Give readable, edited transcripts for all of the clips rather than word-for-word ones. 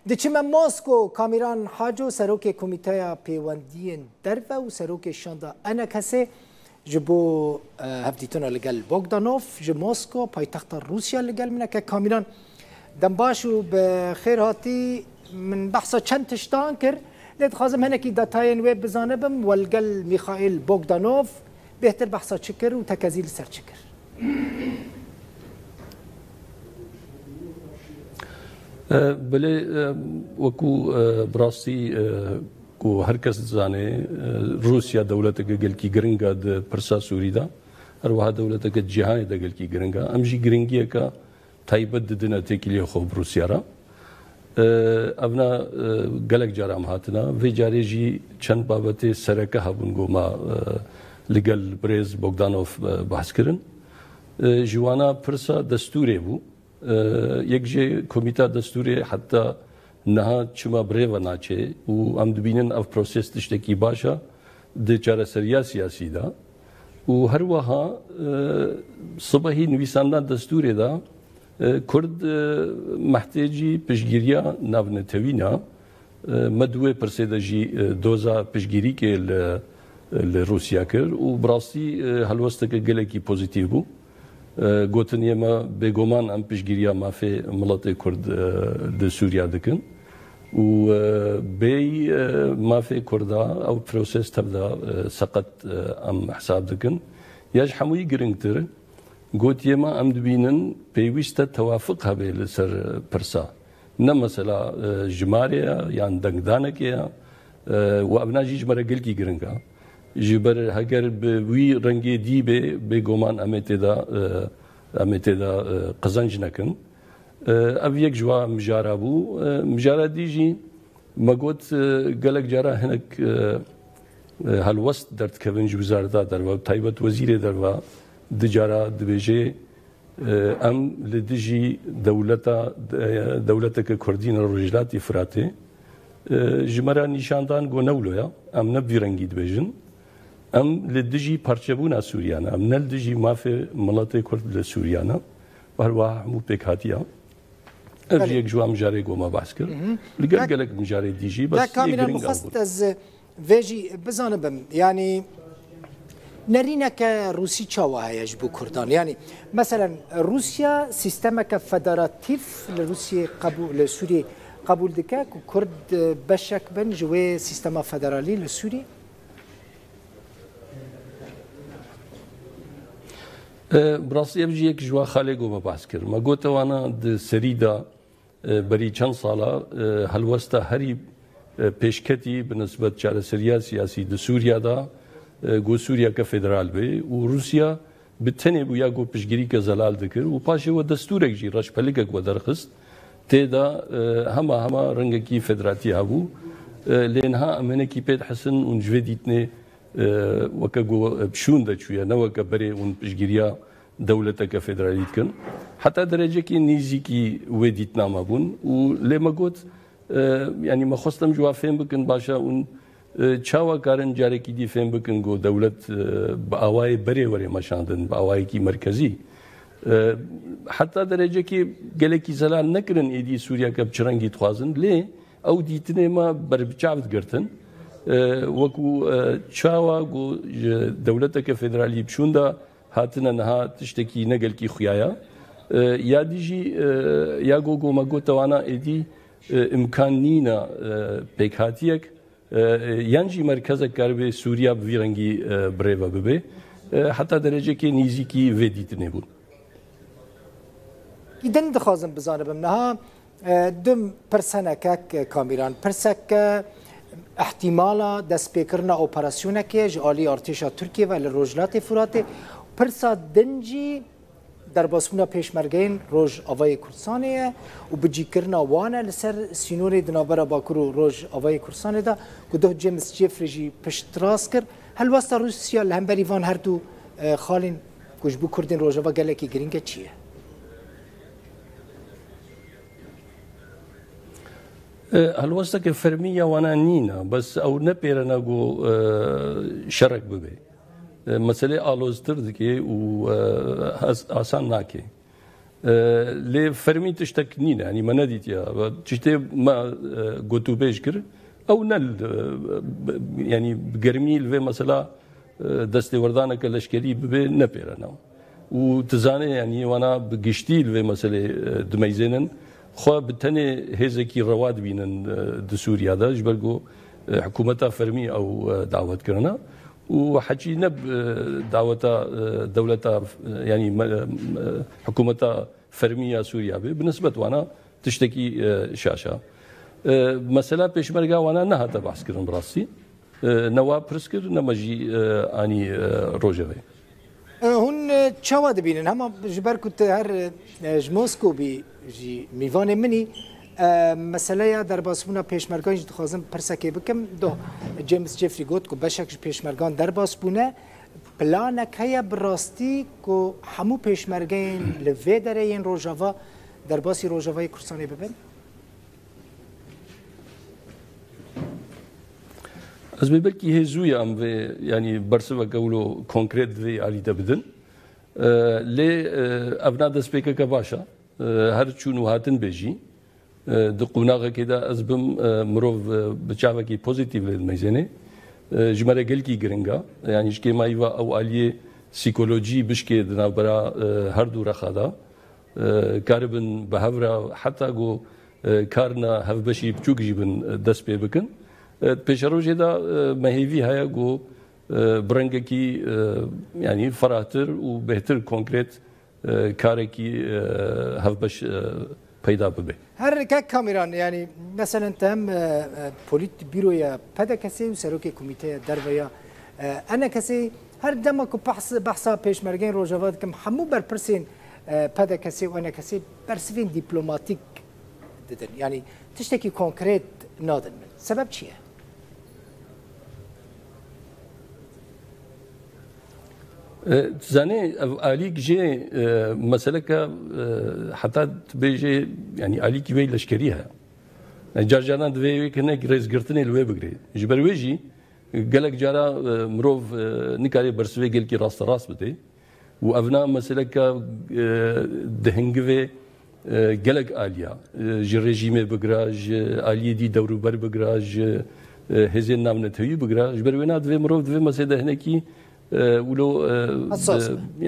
دچمە مۆسکۆ کامیران حاجۆ سەرۆکێ کۆمیتەیە پەیوەندیên دەرڤە و سەرۆکێ شاندا ئەنە کەسێ ji bo hevdîtina li gel Bogdanov ji Moskwa paytexta Rûsya li gel mineke Kamîran dem baş û bi xêr hatî min behsa çend tiştan kir lê dixwazim hinekî detayên wê bizanibim wel gel Mikhail Bogdanov bêhtir behsa çi kir û tekezî li ser çi kir. بله وکو براستی کو هر کس زانه روسیا دولت که گلکی گرنگا د پرسا سوری دا هر وها دولت که جهان دا گلکی گرنگا امجی گرنگیه که تایبت ددنا تکیلی خوب روسیا را ابنا گلک جارام هاتنا و جاری جی چند بابت سرکه هبون گو ما لگل بریز بوگدانوف بحث کرن جوانا پرسا دستوری بو یک جه کمیته دستوری حتی نه چما بریو ناچه و ام دبینن اف پروسس تشتکی باشا د چاره سریا سیاسی دا و هر وها صبحی نویساندن دستوری دا کرد محتاجی پشگیریا ناونتوینا مدوه پرسیدجی دوزا پشگیری که لروسیا کر و براستی هلوسته که گلکی پوزیتیو بو گوتنیه ما بگمان ام پشگیریا مافی ملت کرد د سوریا دکن و بی مافی کردا او پروسس تبدا سقط ام حساب دکن یاج حموی گرنگتر گوتیه ما ام دبینن پیوست توافق هبه لسر پرسا نه مثلا جماریا یان دنگدانکیا و ابناجی جماره گلکی گرنگا جبر هگر بوی رنگی دی به گمان امتدا قزنج نکن او یک جوا مجارا بو مجارا دیجی مگوت گلک جارا هنک هلوست درد کونج وزارتا در و تایبت وزیر در و دجارا دبیجه ام لدیجی دولتا که کردین رجلاتی فراته جمرا نیشاندان گو نولویا ام نبی رنگی دبیجن ام لدیجی پارچبونا سوریانا ام نل دیجی مافی ملت کرد لسوریانا و هر واحد مو بکاتیا افجی یک جوام جاری گو ما بحث کرد لگل گلک مجاری دیجی بس کاملا مخصص از ویجی بزنم یعنی نرینك روسي تشاوها يجبو كردان يعني مثلا روسيا سيستمك فدراتيف لروسيا قبول لسوريا قبول دكاك وكرد بشك بن جوي سيستما فدرالي لسوريا براستی ابجی یک جوا خاله گو بحث کرد ما گوته وانا د سریدا بری چند سالا هلوستا هری پیشکتی بنسبت چاره سریا سیاسی د سوریا دا گو سوریا که فدرال بی و روسیا بتنی بو یا گو پشگیری که زلال دکر و پاشه و دستورک جی رش پلیکک و درخست تیدا هما رنگکی فدراتی هبو لینها امنه کی پید حسن اون جوه دیتنه وکا گو بشون دا چویا نه وکا بری اون پشگیریا دولتا که فدرالیت کن حتی درجه که نیزی کی ویدیت ناما بون و لیما گوت یعنی ما خواستم جواب فهم بکن باشا اون چاوا کارن جاره کی دی فهم بکن گو دولت با آوای بری وری مشاندن با آوای کی مرکزی حتی درجه که گله کی زلال نکرن ایدی سوریا که بچرنگی توازن لی او دیتنه ما بر بچاوت گرتن وکو چاوا گو دولتا که فدرالی بشوندا هاتنا نها تشتکی نگل کی خویایا یا دیجی یا گو ما گو توانا ایدی امکان نینا پیکاتیک یانجی مرکز کربه سوریا بویرنگی بریوا ببه حتی درجه که نیزی کی ویدیت نبود ایدن دخوازم بزانبم نها دم پرسنکک کامیران پرسک احتمالا دست پیکرنا اپراسیونه که جالی ارتشا ترکیه و لروجلات فراته پرسا دنجی در باسمونا پیشمرگین روج آوای کردستانه و بجی کرنا وانه لسر سینوری دنابرا باکرو روج آوای کردستانه دا کدو جیمز جیفری پشت راست کر هل واسطه روسیا لهمبری وان هر دو خالین کجبو کردین روج آوا گلکی گرینگه چیه؟ هلوسته که فرمیه وانا نینا بس او نپیرنا گو شرک ببه مسئله آلوزتر دکه و آسان ناکه لێ فەرمی تشتێک نینە ینی مە نەدیتە تشتێ مە گوتوبێژ کرد ئەو نەل ینی گەرمی لێ مەسەلا دەستێوەردانەکە لەشکری ببێ نەپێرەنەوە و تزانێ ینی وانە بگشتی لێ مەسلێ دمەیزێنن خوا بتەنێ هێزێکی ڕەوا بینن di Sûriyada ji ber ku hikûmeta fermî ew dawetkirina û hecî ne daweta dewleta yanî hikûmeta fermî ya Sûriya bê bi nisbet wana tiştekî şaşa. Mesela pêşmerga wana nehate behskirin bi rastî ne wa pirs kir ne me jî anî rojevê. Hûn çawa dibînin hema ji ber ku te her ji Moskobî jî mîvanê minî meseleya derbasbûna pêşmergan jî dixwazim pirsekê bikim do James Jeffrey got ku beşek ji pêşmergan derbas bûne planek heye bi rastî ku hemû pêşmergeyên li vê derê yên Rojava derbasî Rojavayê Kurdistanê bibin? Ez belkî hêzûya em vê yanî bersiveke wilo konkret vê alî te bidin. Lê ev na destpêkeke baş e her çûn û hatin bêjî di qûnaxekê de ez bim mirov bi çavekî pozîtîv lê dimeyzênê ji me re gelkî giring e yanî ji kêma îva ew aliyê psîkolojî bişkê di navbera her du rexa da karibin bi hevra heta got karina hevbeşî biçûk jî bin dest pê bikin. Pêşerojê de mehêvî heye got birengekî yanî ferahtir û bêhtir konkret karekî hevbeş peyda bibe. Her kek kameran yani mesela tem polit büroya pedekesi û serokê komîteya derveya enekesî her dema ku behsa pêşmergên Rojava dikim hemû berpirsên pedekesî û enekesî bersivên dîplomatîk didin. Yani tiştekî konkret nadin min. Sebep çi ye? Zanê ev alîk jê meseleke heta bêjê yanî alîkî wê leşkerî heye. Car caran divê wê kinek rêzgirtinê li wê bigirê. Ji ber wê jî gelek cara mirov nikarê bersivê gelkî rasterast bide û ev na meseleke di hingivê gelek aliya ji rejîmê bigira ji aliyê dî dewrûber bigira ji hêzên navnetewî bigira ji ber wê na divê mirov divê mesele hinekî ولو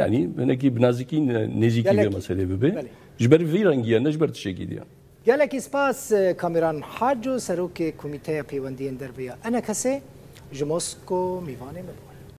يعني هناك بنازكي نزيكي مسألة ببي جبر في رنجيا نجبر تشكي ديا جالك إسباس كاميران حاجو سروك كوميتيا بيوندين دربيا أنا كسي جموسكو ميفاني مبوا